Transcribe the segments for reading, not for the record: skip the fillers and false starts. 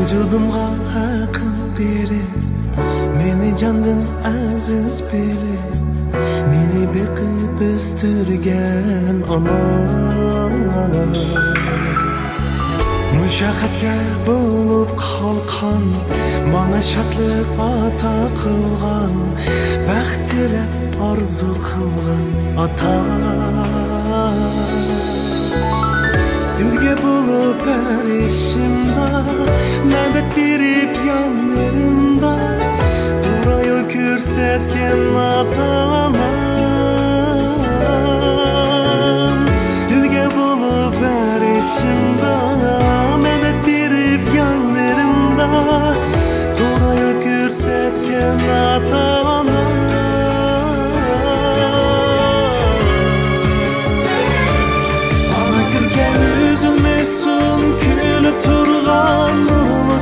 Vücudumga akıl berip, meni candan aziz bilip, meni bekip östürgen ana. Müşaqqatga bo'lib qolgan, bana şadlık ata qilgan, baxt tilab orzu qilgan ata. Gülge bulup perişimda, medet berip yanlarımda, Dura yol körsetken atam. Gülge bulup perişimda, medet berip yanlarımda, Dura yol körsetken atam.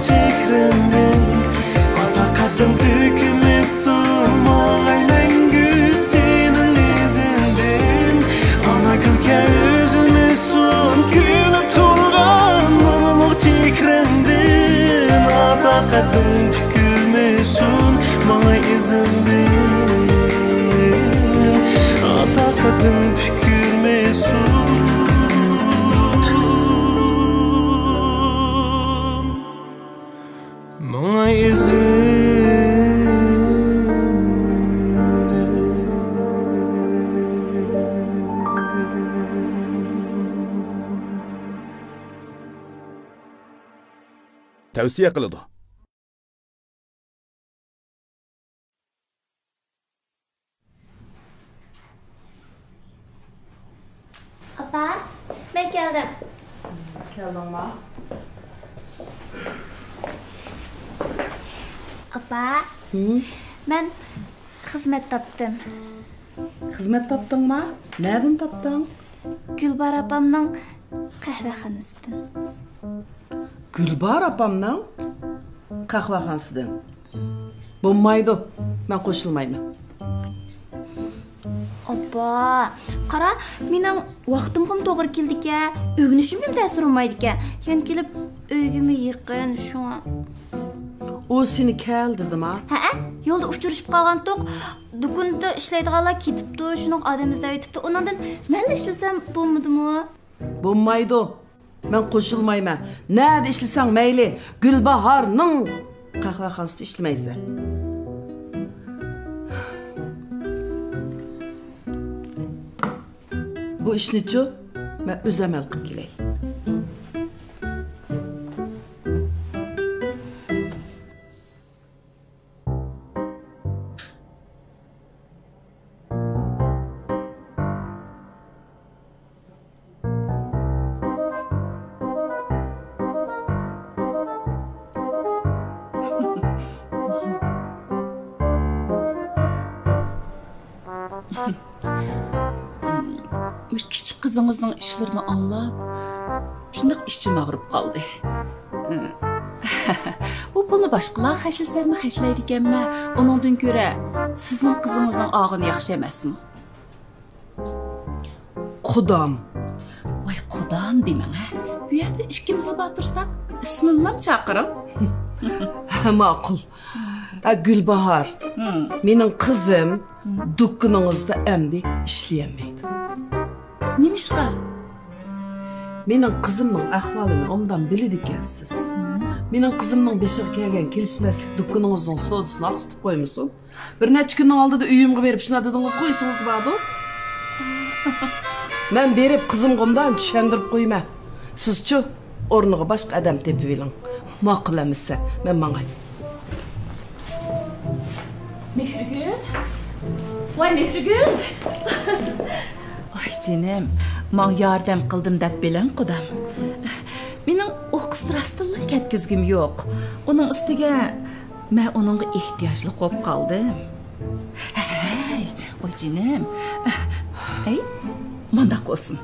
Çekrenden ata kadın dökülmesin Mağay mengü senin izinden Ana külke üzülmesin Külüp turgan Nurluk çekrenden Ata kadın dökülmesin Mağay izinden Ata kadın dökülmesin Tavsiye qiladi. Apa, ben geldim. Geldin mi? Apa, ben hizmet taptım. Hizmet taptın mı? Nereden taptın? Gülbar apamның kahvehanesinden. Gülbar apamның kahvehanesinden. Bulmaydı. Ben koşulmayayım. Apa, qara, mening vaqtimim to'g'ri keldi-ki, o'ginishimga ta'sir olmaydi-ki. Yani kelib uygimga yaqin şuna. O seni kel dedim ha? Ha, yo'lda uchrashib qolgan to'q, do'konda ishlaydiganlar ketibdi, shunaq odam izlab yetibdi. Ondan men ishlasam bo'lmadimi? Bulmaydı. Ben koşulmayayım. Nerede işlesen meyli? Gülbahar'ның kahvehanesinde işlemeyse. Bu iş neço? Ben özemel kılıp geleyim. Küçük kızınızın işlerini anlap, şundak işçim ağırıp kaldı. Bunu başkalar haşlasam mı haşlaydiken mi? Onundan göre sizin kızınızın ağını yaxşı emasmı? Kudam. Vay kudam demen ha? Bu yerde işkimizi batırsak ismimle mi çakırım? Makul. Gülbahar. Benim kızım dükkanınızda emdi işleyemeydi. Neymiş ki? Benim kızımın ahvalını ondan biledikensiz. Benim kızımın beşik kelgen kelişmeslik dükkanınızın sodasını aksıtıp koymuşsun. Bir neçe günün aldı da üyümge verip şuna dediniz koysunuz ki bağdı. Ben berip kızım komdan düşendirip koyma. Siz şu ornuğa başka adam tepi verin. Makul emizse ben bana. Mehrigül. Vay Mehrigül. Ay canım. Ben yardım kıldım dep bilen kudam. Benim o kız rastılığın ketkizgim yok. Onun üstüge ben onunla ihtiyaçlı kop kaldım. Hey, oy canım. Hey, mandak olsun.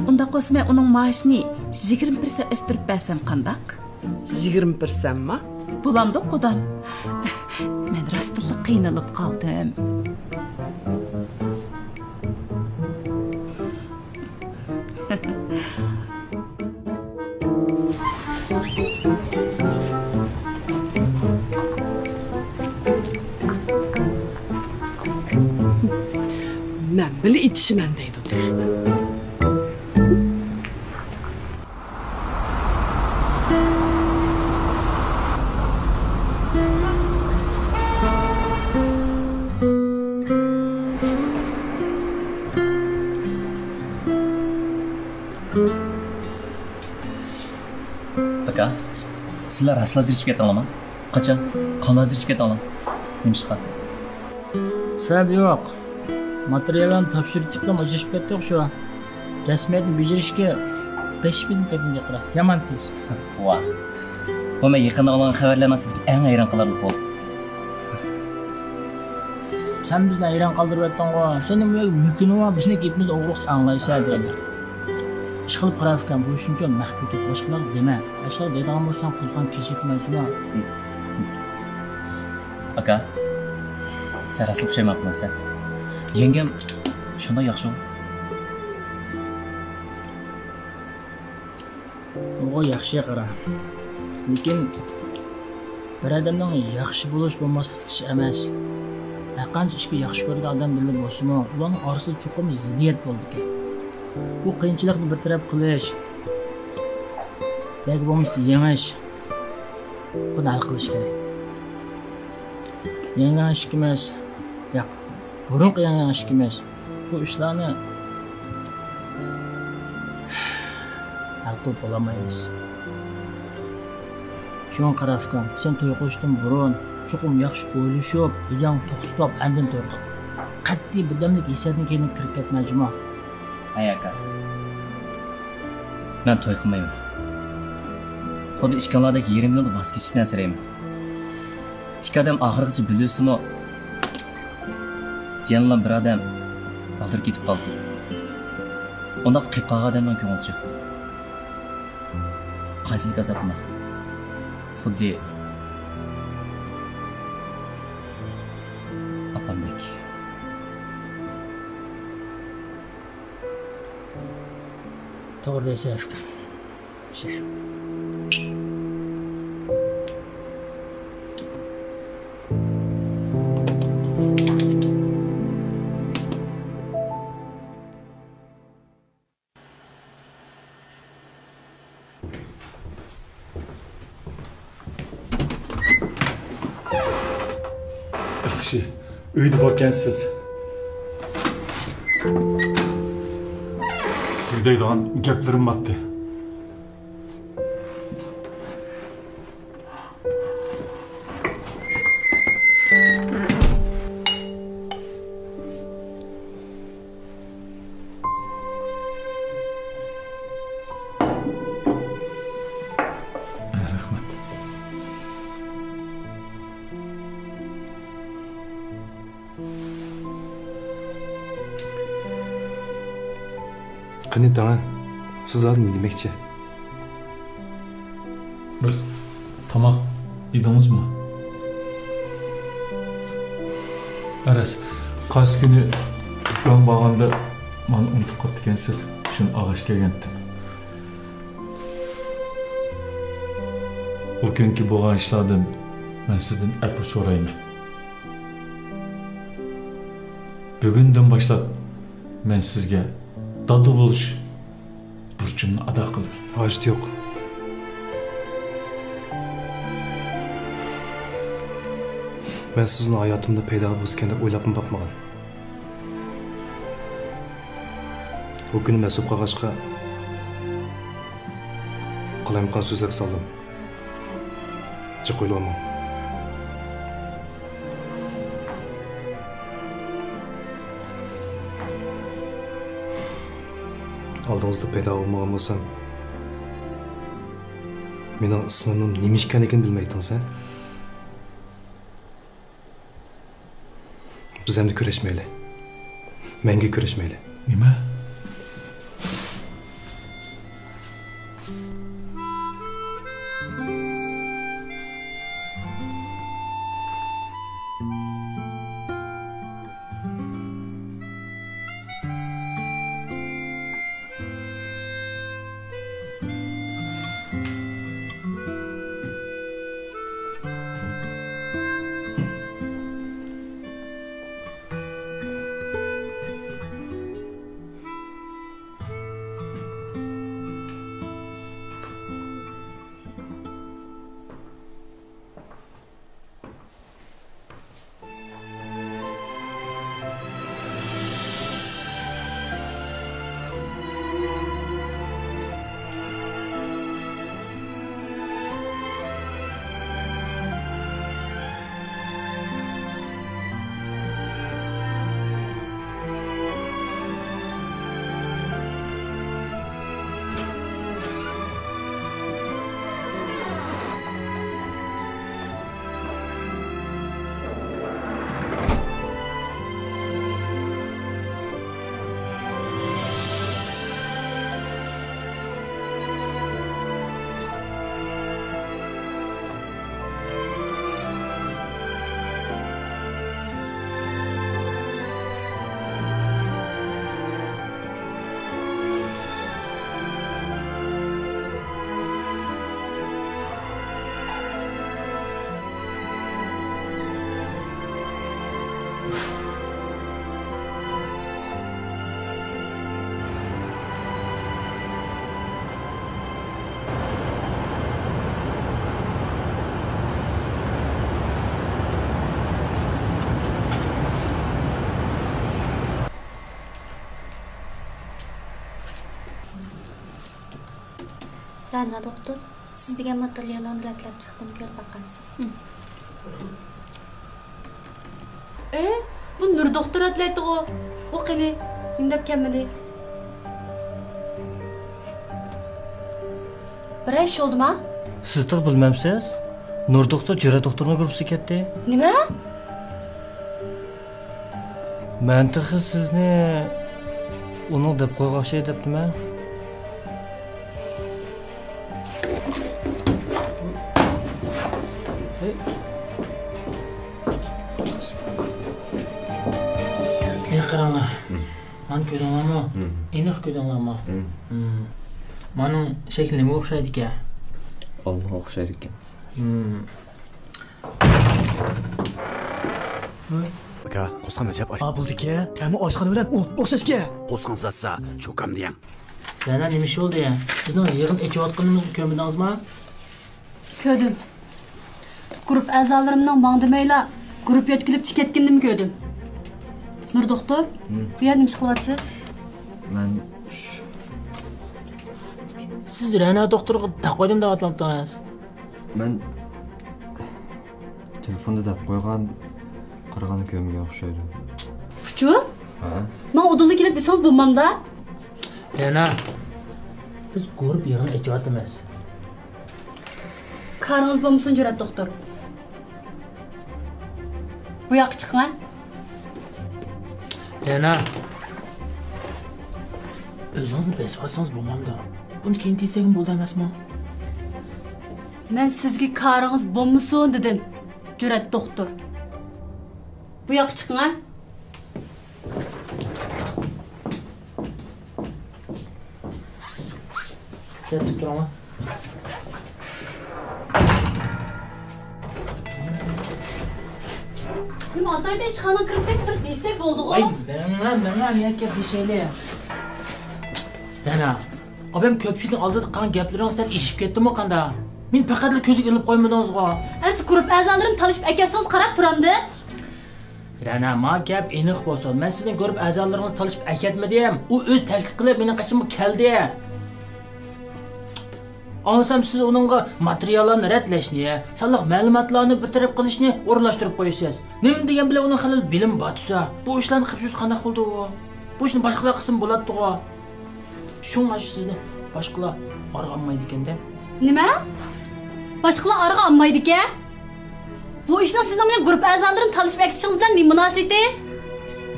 Ondak olsun ben onun maaşını 20% östürüp versem kandak? 20% mi? Bulamdı kudam. Ben rastıllık kıynalıp kaldım. Bili itişimen deydi. Aka, sizlar asla ajrashib ketdinglarmi? Qachon? Qanday ajrashib ketdinglar? Nimishqa? Sebep yok. Materyallarni topshirib diplom ajrashib ketdik shu. Rasmiyatni bajarishga 5000 tepinga qira. Yomon tez. Voy. Bu men yaqinda olgan xabarlarni ochdik eng hayron qolarlik bo'ldi. Sen bizni hayron qoldirib o'tding-ku. Sening mumkin va bizni ketimizni o'g'riqcha anglaysa deydi. Ish qilib qarar ekan, bu shuncha maxfiy tut boshqalar dema. Boshqalar deydigan bo'lsang qilgan kechikmaysan. Aka, sen asli pushaymon qilmaysan. Yengam shunday yaxshi. O yaxshi qara. Lekin bir odamning yaxshi bo'lish bo'lmasligi kishi emas. Qancha ishga yaxshi ko'rgan odam bilan bo'lsa-mu, ularning orasida chuqur ziddiyat bo'ldi ekan. Bu qiyinchilikni bir taraf qilish, yoki bo'lmasa yengish, buni hal qilish kerak. Yengish emas, yo'q, burun yengish emas. Bu ishlarni hal qilib olamaymiz. Shunga qarafkan, sen to'y qilishdan burun chuqur yaxshi o'ylashib, o'zing to'xtatib, andin turdi. Qat'iy birdamlik hissiyatini keyin kirib ketma juma. Ay aka. Men to'y qilmayman. Xuddi ishkanlardagi 20 yilda voz kechishdan sirayman. Ikki odam oxirigacha bilsa-mu, yana bir odam oldirib ketib qoldi. Unda qilib qolgan odamning ko'ngilchi. Qaysi gazapmi? Xuddi apamdek. To'g'ri deysiz. Yaxshi, uyda bo'lgansiz. Siz deydigan gaplarim batdi. Rahmat. Qani tag'in, siz oldin demakchi. Biz tomoq yedingizmi? Aras, qaysi kuni do'kon borganda meni unutib qolib ekansiz. Shuni og'ash kelgandim. Bu kunki bo'lgan ishlardan men sizdan afv so'rayman. Bugundan boshlab men sizga dadil bo'lish burchimni ado qilaman. Hojat yo'q. Men sizni hayotimda paydo bo'lgan deb o'ylab boqmagan. Bu kuni mas'ul qog'ozga qalamqon so'zlab soldim. Chiq o'ylayman. Oldingizda paydo bo'lmagan bo'lsam, mening ismimning nima ekanligini bilmaydingiz, ha? Biz endi kurashmaylik. Menga kurashmaylik. Nima? Rana doktor, siz degan materiallarni ratlab chiqdim, ko'rib boqamsiz. Bu Nur doktor atlaydi o. O qani, indab kelmadi. Bir ish oldimi? Siz tiq bilmamsiz? Nur doktor Jira doktorning guruhi ketdi. Nima? Men tiqi sizni uni deb qo'ygoqchi debdiman. Qaranglar. Men ko'ringlarmi? Aniq ko'ringlarmi? Mening shaklimga o'xshaydi ekan. Allah o'xshaydi ekan. Aka, qo'sqanni jab aç. Bo'ldi-ku. Tami oshxona bilan o'xshashga. Qo'sqan satsa, cho'kam degan. Yana nima ish bo'ldi ya? Sizning yig'in echayotganimizni ko'rdingizmi? Ko'rdim. Guruh a'zolarimning mangdimaylar guruh yotkilib ketganini ko'rdim. Nur doktor, bu yerda nima qilyapsiz? Men Siz Rana doktorga taqoydim deb aytmoqdasiz. men telefonda deb qo'ygan qaragan ko'miga o'xshaydi. Uchu? Men odilga kelib desangiz bo'lmamda. Rana, biz guruh yig'in echayotimiz. Qaringiz bo'lmasin, Jurat doktor. Bu yoqqa chiqing. Rana, o'zingizni besvasangiz bo'lmamda. Buni keyin desagim bo'ldi emasmi? Men sizga qaringiz bo'lmasin dedim, Jurat doktor. Bu yoqqa chiqing. Sen turaman. Nima atayda ishxona kirsak, siz desak bo'ldi-ku. Ay, ben yakka beshayli. Rana, abam ko'pchilikning oldida qan gaplaring sen eshib ketdimi qanda? Men faqatla ko'zga ilib qo'ymadingizga. Siz guruh a'zolarini talashib akasangiz qarab turamdi. Rana, ma gap aniq bo'lsin. Men sizning guruh a'zolaringizni talashib akatmadim. U o'z taklif qilib meni qishimga keldi. Anlasam siz onunla materiallarni ratlashni, sallaq ma'lumotlarni bitirib qilishni o'rlashtirib qo'yasiz. Nima degan bilan uning halol bilim batsa, bu ishlarni qilib yursa qanday qildi u? Bu ishni boshqalar qilsin bo'ladi-ku. Shunga sizni boshqalar arg'anmaydi ekanda. Nima? Boshqalar arg'anmaydi ekan? Bu ishni sizning bilan guruh a'zolarini talashib aktishingiz bilan nima munosabati?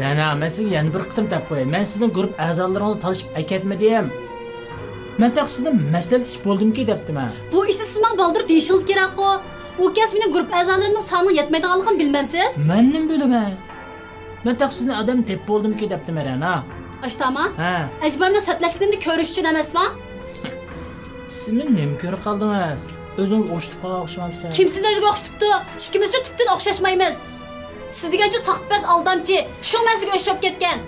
Rana, men sizga yana bir qitim deb qo'yay. Men sizning guruh a'zolaringizni talashib akatmadim. Men taqsida maslahatchi bo'ldimki debdiman. Bu ishni siz men baldir deyishingiz kerak-ku. U kas meni guruh a'zolarimning soni yetmaydiganligini bilmamsiz? Men nima bilaman? Men taqsida odam tep bo'ldimki debdiman Rana. Ashtama? Ha. Ajbamni satlashganimda ko'rish uchun emasmi? Siz meni nima ko'rib qoldingiz? O'zingiz o'xshatib qolmoqchimisiz? Kim sizni o'ziga o'xshatibdi? Ikkimizcha tubdan o'xshashmaymiz. Siz degancha saxtbaz aldamchi, shu men sizga o'xshab ketgan.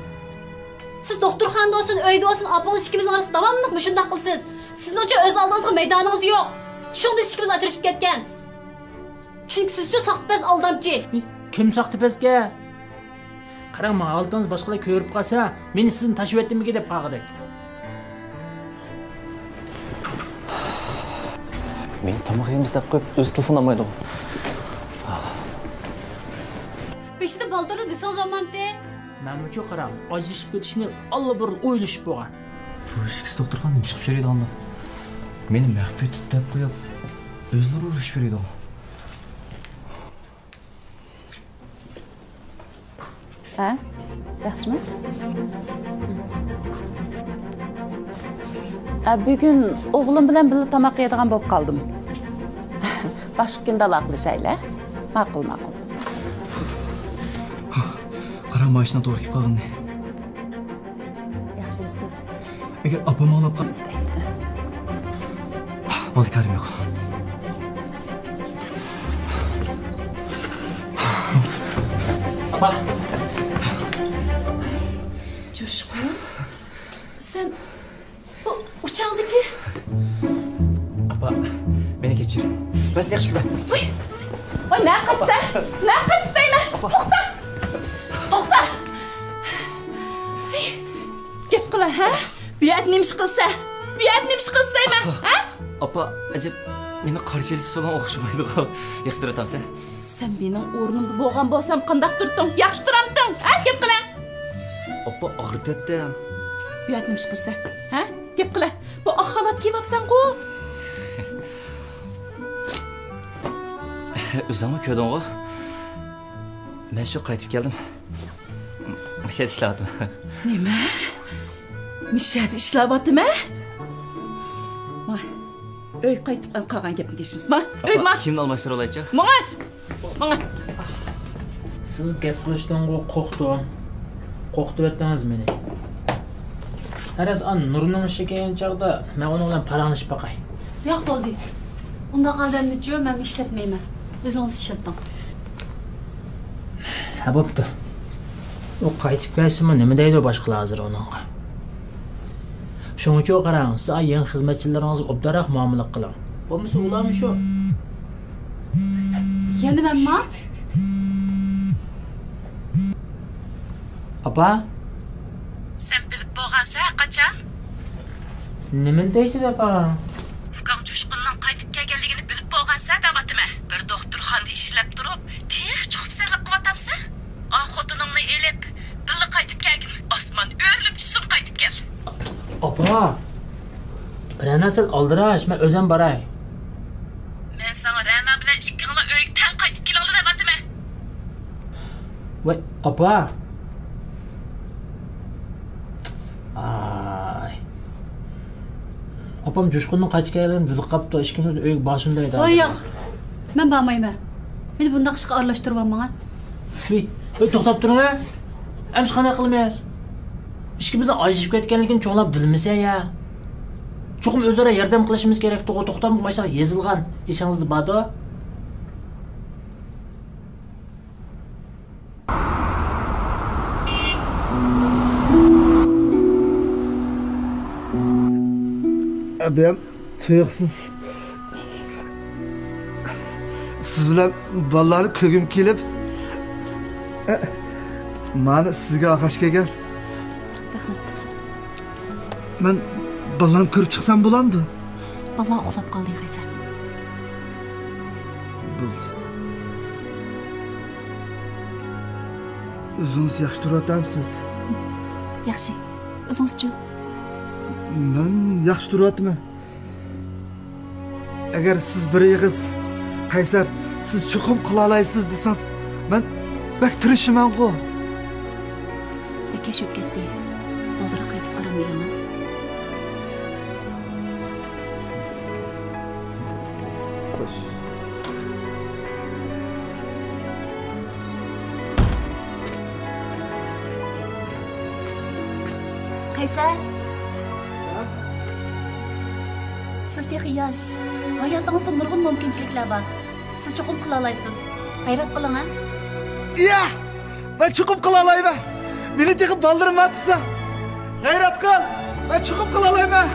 Siz doktorxonada olsun, uyda olsun, apamiz ikkimizning orasida davomli shunday qilsiz. Sizningcha o'z oldingizga maydoningiz yo'q. Shu biz ikkimiz ajrashib ketgan. Chunki siz uchun saxtbaz aldamchi. Kim saxtbazga? Qarang, men oltingiz boshqalar ko'rib qolsa, meni sizni tashib etdimmi deb qag'idi. Men tomoq yeymiz deb qo'yib, o'zi telefon olmaydi. Peshida baldirni desangiz olmamdi. Men uchu qarang, ajrashib ketishni alla bir o'ylashib bo'lgan. Bu ishsiz doktorxon nima chiqib beradi onda? Meni maxfiy tut deb qo'yib, o'zlari urushib beradi. Ha? Yaxshimi? Bugun o'g'lim bilan birga tomoq yeydigan bo'lib qoldim. Boshqa kunda aloqalashaylik. Ma'qul. Qara mashina to'g'ri kelib qolgandi. Yaxshimisiz? Agar opam olib qolsa, malikarim yo'q. Apa. Coşkun, sen bu uçağındaki... Apa, beni geçir. Ben size yaxshi ko'raman. Voy, ne qilsan? Ne qilsayman? To'xta! Gap qila, ha? Bu yerda nima ish qilsa? Bu yerda nima ish qilsayman, ha? Apa, acaba meni qarshilisi so'lan o'xshamaydi-ku. Yaxshi turatamsan? Sen mening o'rnimda bo'lgan bo'lsam qanday turtding? Yaxshi turamding? Ha, gap qila. Apa, og'ritdi. Bu yerda nima ish qilsa? Ha? Gap qila. Bu oq kiyapsan-ku. O'zingmi ko'rding-ku? Men shu qaytib keldim. Mishat ishladim. Nima? Mishat ishlayaptimi? Voy. Öy qaytib qolgan gapni deyishmiz. Ma, öy ma. Kimni almashtira olaychi? Mana. Siz gap qilishdan qo'rqdim. Qo'rqitib etdingiz meni. Aras an Nurning ishi kelgan chog'da men uning bilan paranglashib boqay. Yo'q bo'ldi. Undaq odamni-chi men ishlatmayman. O'zingiz ishlating. Ha bo'pti. U qaytib kelsimi nima deydi boshqalar hozir uningga? Shuning uchun qarang, siz yangi xizmatchilaringizga obdaroq muomala qiling. Bo'lmasa ularmi shu? Yana menmi? Apa? Sen bilib bo'lgansan qachon? Nima deysiz apa? Fukang Jo'shqinning qaytib kelganligini bilib bo'lgansan da'vatimi? Bir doktorxonada ishlab turib, tix chiqib sarlab qilatamsan? Xotiningni elib, birga qaytib kelgin. Osmon o'rlib tushsin qaytib kel. Apa. Ranasal aldirash, men o'zim boray. Men sana Rana bilan ikkingni uyga tan qaytib kelinglar da'vatimi? Voy, apa. Ay. Opam Jo'shqinning qaytib kelganini bilib qopti, ikkimiz uyga boshindaydi. Voy yo'q. Men bormayman. Meni bundaq ishga aralashtirib olmagan. Voy, to'xtab turing. Amsh qanday qilmaysiz? Ishimizdan ajib ketganligini cho'nglab bilmasa ya. Cho'qim o'zaro yordam qilishimiz kerak. To'xtam mashina yezilgan. Eshingizda borda. Ben tuyuqsiz siz bilan bolalarni ko'gim kelib mani sizga og'ash kelgan. Men bolalarni ko'rib chiqsam bo'lamdi? Bola uxlab qoldi, Qaysar. O'zingiz yaxshi turatamsiz? Yaxshi. O'zingiz-chi? Men yaxshi turyapman. Agar siz bir yig'iz Qaysar, siz chuqum qila olaysiz desangiz, men bak tirishman-ku. Bakash o'tib ketdi. Oldira qaytib qaramayman. Xo'sh. Qaysar. Siz texi yosh. Hayotingizda nurg'un mumkinchiliklar bor. Siz chuqum qila olasiz. G'ayrat qiling, ha? Ya! Ben chuqum qila olayman. Meni texi baldirim atsa. G'ayrat qil. Ben chuqum qila olayman.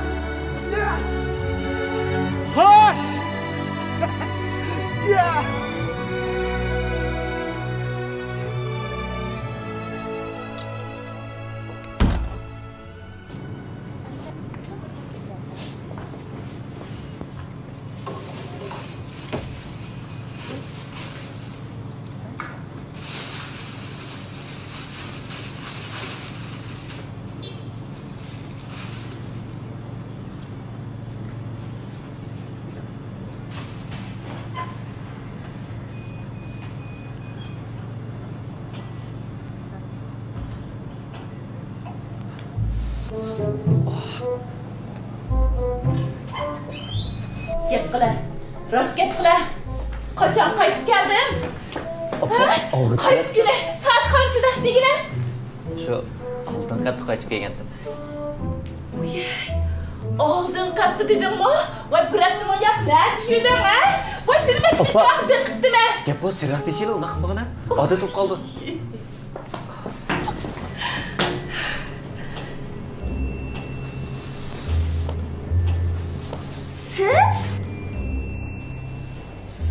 Ya! Xo'sh. Ya! Gap qila. Rost gap qila. Qachon qaytib keldin? Qaysi kuni? Soat qanchada degina? Shu oldin qattiq qaytib kelgandim. Oldin qattiq dedingmi? Voy bratni yap, nima tushunding, ha? Voy seni bir vaqtda qitdimi? Gap bu siraq teshili, unaqa qilmag'ina. Odat bo'lib qoldi.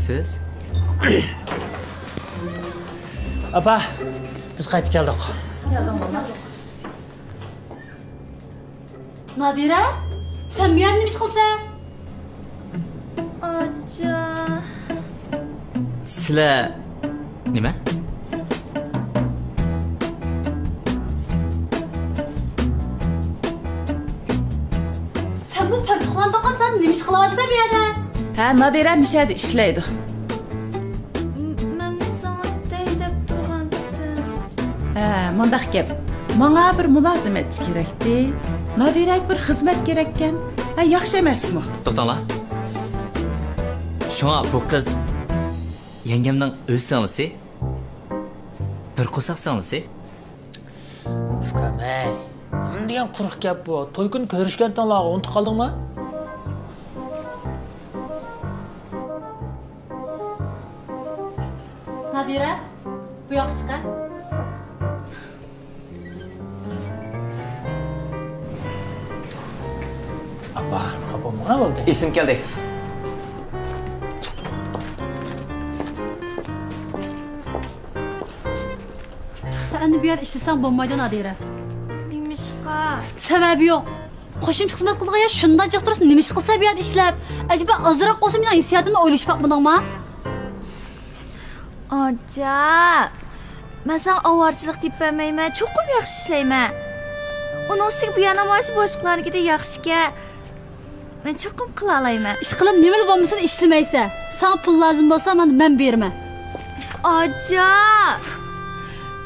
Siz? Apa, biz qaytib keldik. Nadira, sen bu yerda nima ish qilsan? Aja. Sizlar nima? Sen bu partuqlanda qapsan, nima ish qilyapsan bu yerda? Ha, Nadira mishada ishlaydi. Men sana dey deb turgandim. Ha, mundaq gap. Menga bir mulozimatchi kerakdi. Nadiraga bir xizmat kerak ekan. Ha, yaxshi emasmi? To'xtanglar. Shunga bu qiz yengemning o'z singlisi. Bir qo'saq singlisi. Ufkamay. Nima degan quruq gap bu? To'y kuni ko'rishgandan-larga unutib qoldingmi? Nadira, bu yoqqa chiqar. Apa, apa nima bo'ldi? Esim keldi. Sen endi bu yerda ishlasang bo'lmaydi, Nadira. Nimishqa? Sababi yo'q. Qo'shimcha xizmat qilgan ya shundan jiq tursin, nima ish qilsa bu yerda ishlab. Ajaba ozroq bo'lsa mening hissiyotimni o'ylashib baqmadingmi? Aja. Men sana avarchilik deb bilmayman. Cho'qim yaxshi ishlayman. Uning ustiga bu yana maosh boshqalarnikida yaxshi-ka. Men cho'qim qila olmayman. Ish qilib nima bo'lmasin ishlamaysan. Sana pul lozim bo'lsa men berma. Aja.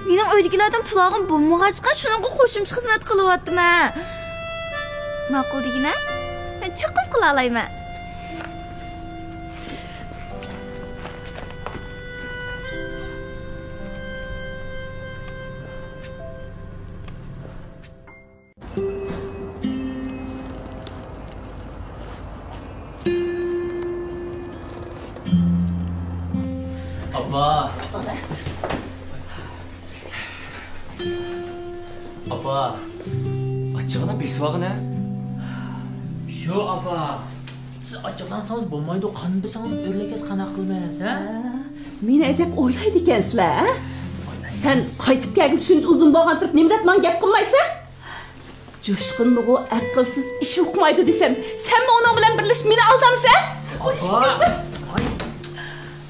Mening uydagilardan pulog'im bo'lmag'achqa shunga qo'shimcha xizmat qilyapman. Ma'qul degina? Men cho'qim qila olmayman. Apa. Apa. Açığına besvağına. Shu apa. Siz ochiqlansangiz bo'lmaydi, qanday bilsangiz o'rlakas qanaqa qilmaysiz, ha? Meni ajab o'ylaydi ekansizlar, ha? Sen qaytib kelgin shuncha uzun bo'lgan turib, nima deb men gap qilmaysan? Jo'shqinligu aqlsiz ish o'qimaydi desam, sen uning bilan birlashib meni aldamsan? O ishga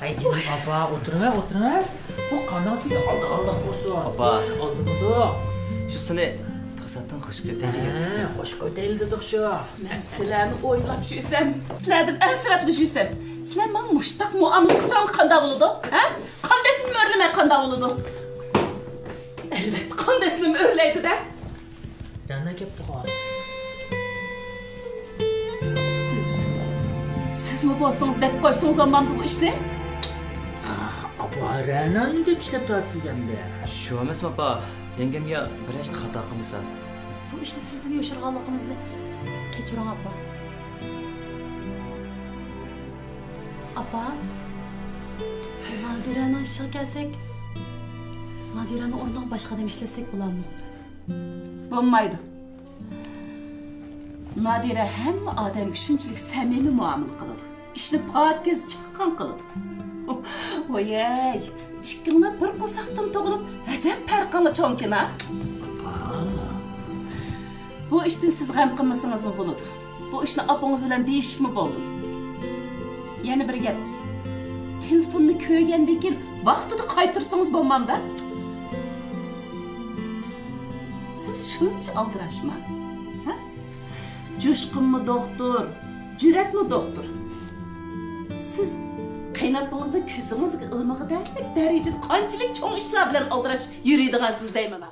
Ayting, apa, o'tiring. Bu qanday sizga oldi bo'lsin? Apa. Oldimda. Shu seni to'satdan xush ketdi. Ha, xush ko'tarildi dedik shu. Men sizlarni o'ylab shuysam, sizlardan ansirab düşüysam, sizlar men mushtaq muomala qilsam qanday bo'ladi? Ha? Qandaysini o'rlamay qanday bo'ladi? Albatta, qandaysini o'rlaydi-da. Yana ketdi qol. Sizmi bo'lsangiz deb qo'ysangiz men bu ishni? Apa, ranani deb ishlab turasiz endi. Shu emasmi, apa? Yengemga bir ishni xato qilmasa. Bu ishni sizdan yoshirganligimizni kechiring, apa. Apa. Nadirani ishga kelsak, Nadirani o'rniga boshqa odam ishlasak bo'ladimi? Bo'lmaydi. Nadira hamma odamga shunchalik samimiy muomala qiladi. Ishni pokiz chiqqan qiladi. Voyay, ikkingni bir qo'saqdan tug'ilib, ajab farqli cho'nkina. Bu ishni siz g'am qilmasangiz bo'ladi. Bu ishni opangiz bilan deyishmi bo'ldi? Yana bir gap. Telefonni ko'rgandan keyin vaqtida qaytirsangiz bo'lmamda. Siz shuncha aldirashma. Ha? Jo'shqinmi doktor? Jurakmi doktor? Siz qaynapingizning ko'zingizga ilmig'idek darajada qanchalik cho'ng ishlar bilan aldirash yuradigansiz deyman.